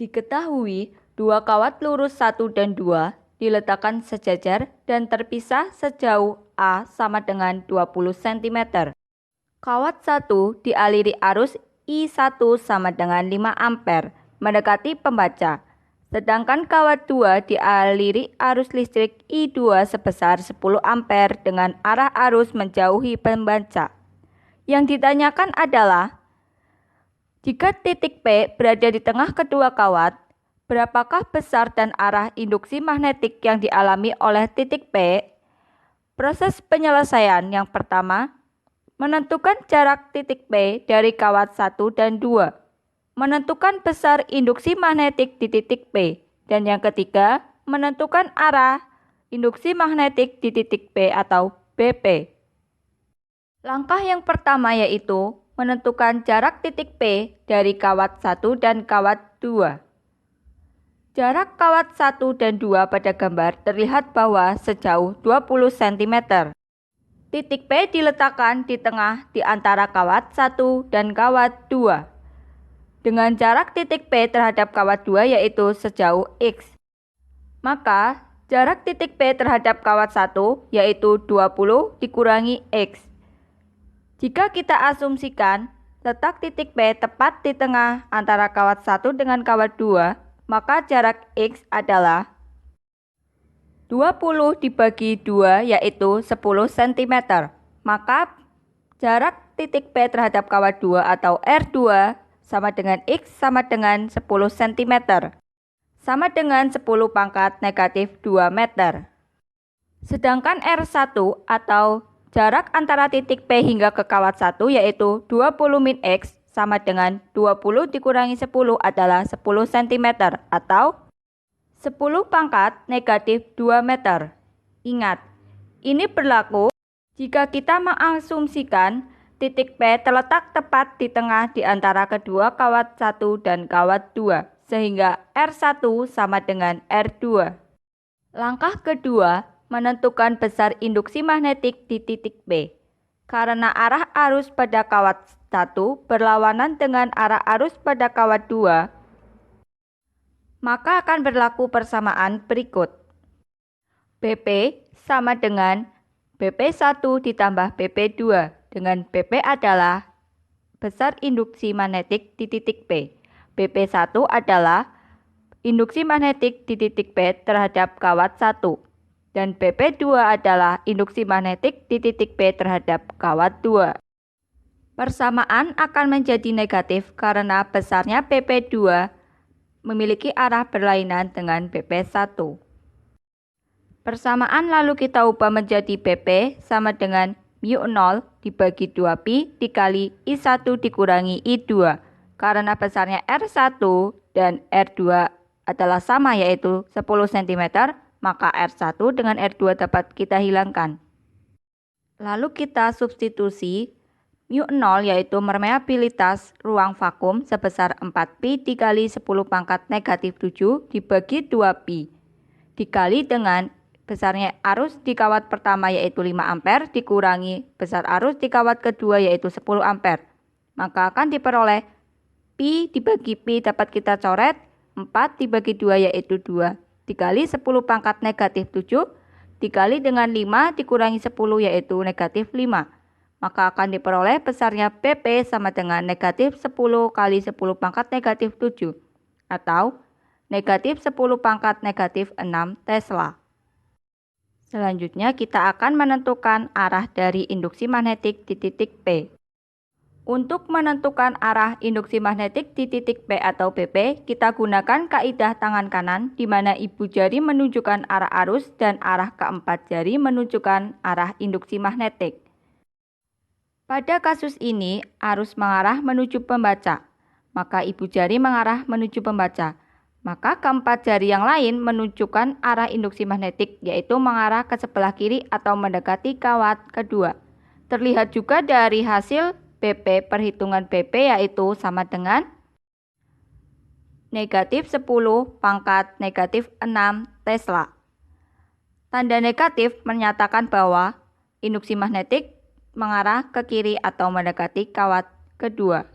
Diketahui, dua kawat lurus 1 dan 2 diletakkan sejajar dan terpisah sejauh A sama dengan 20 cm. Kawat 1 dialiri arus I1 sama dengan 5 ampere mendekati pembaca. Sedangkan kawat 2 dialiri arus listrik I2 sebesar 10 ampere dengan arah arus menjauhi pembaca. Yang ditanyakan adalah, jika titik P berada di tengah kedua kawat, berapakah besar dan arah induksi magnetik yang dialami oleh titik P? Proses penyelesaian yang pertama, menentukan jarak titik P dari kawat 1 dan 2. Menentukan besar induksi magnetik di titik P. Dan yang ketiga, menentukan arah induksi magnetik di titik P atau BP. Langkah yang pertama yaitu menentukan jarak titik P dari kawat 1 dan kawat 2. Jarak kawat 1 dan 2 pada gambar terlihat bahwa sejauh 20 cm. Titik P diletakkan di tengah di antara kawat 1 dan kawat 2. Dengan jarak titik P terhadap kawat 2 yaitu sejauh X. Maka jarak titik P terhadap kawat 1 yaitu 20 dikurangi X. Jika kita asumsikan letak titik P tepat di tengah antara kawat 1 dengan kawat 2, maka jarak X adalah 20 dibagi 2 yaitu 10 cm. Maka jarak titik P terhadap kawat 2 atau R2 sama dengan X sama dengan 10 cm. Sama dengan 10 pangkat negatif 2 meter. Sedangkan R1 atau jarak antara titik P hingga ke kawat 1 yaitu 20 min X sama dengan 20 dikurangi 10 adalah 10 cm atau 10 pangkat negatif 2 meter. Ingat, ini berlaku jika kita mengasumsikan titik P terletak tepat di tengah di antara kedua kawat 1 dan kawat 2, sehingga R1 sama dengan R2. Langkah kedua, menentukan besar induksi magnetik di titik P. Karena arah arus pada kawat 1 berlawanan dengan arah arus pada kawat 2, maka akan berlaku persamaan berikut. BP sama dengan BP1 ditambah BP2, dengan BP adalah besar induksi magnetik di titik P. BP1 adalah induksi magnetik di titik P terhadap kawat 1. Dan BP2 adalah induksi magnetik di titik P terhadap kawat 2. Persamaan akan menjadi negatif karena besarnya BP2 memiliki arah berlainan dengan BP1. Persamaan lalu kita ubah menjadi BP sama dengan mu0 dibagi 2pi dikali I1 dikurangi I2. Karena besarnya R1 dan R2 adalah sama yaitu 10 cm, maka R1 dengan R2 dapat kita hilangkan. Lalu kita substitusi mu0 yaitu permeabilitas ruang vakum sebesar 4pi dikali 10 pangkat negatif 7 dibagi 2pi dikali dengan besarnya arus di kawat pertama yaitu 5 ampere dikurangi besar arus di kawat kedua yaitu 10 ampere. Maka akan diperoleh pi dibagi pi dapat kita coret 4 dibagi 2 yaitu 2 dikali 10 pangkat negatif 7 dikali dengan 5 dikurangi 10 yaitu negatif 5. Maka akan diperoleh besarnya BP sama dengan negatif 10 kali 10 pangkat negatif 7 atau negatif 10 pangkat negatif 6 Tesla. Selanjutnya kita akan menentukan arah dari induksi magnetik di titik P. Untuk menentukan arah induksi magnetik di titik P atau BP, kita gunakan kaidah tangan kanan di mana ibu jari menunjukkan arah arus dan arah keempat jari menunjukkan arah induksi magnetik. Pada kasus ini, arus mengarah menuju pembaca, maka ibu jari mengarah menuju pembaca. Maka keempat jari yang lain menunjukkan arah induksi magnetik, yaitu mengarah ke sebelah kiri atau mendekati kawat kedua. Terlihat juga dari hasil BP perhitungan BP yaitu sama dengan negatif 10 pangkat negatif 6 Tesla. Tanda negatif menyatakan bahwa induksi magnetik mengarah ke kiri atau mendekati kawat kedua.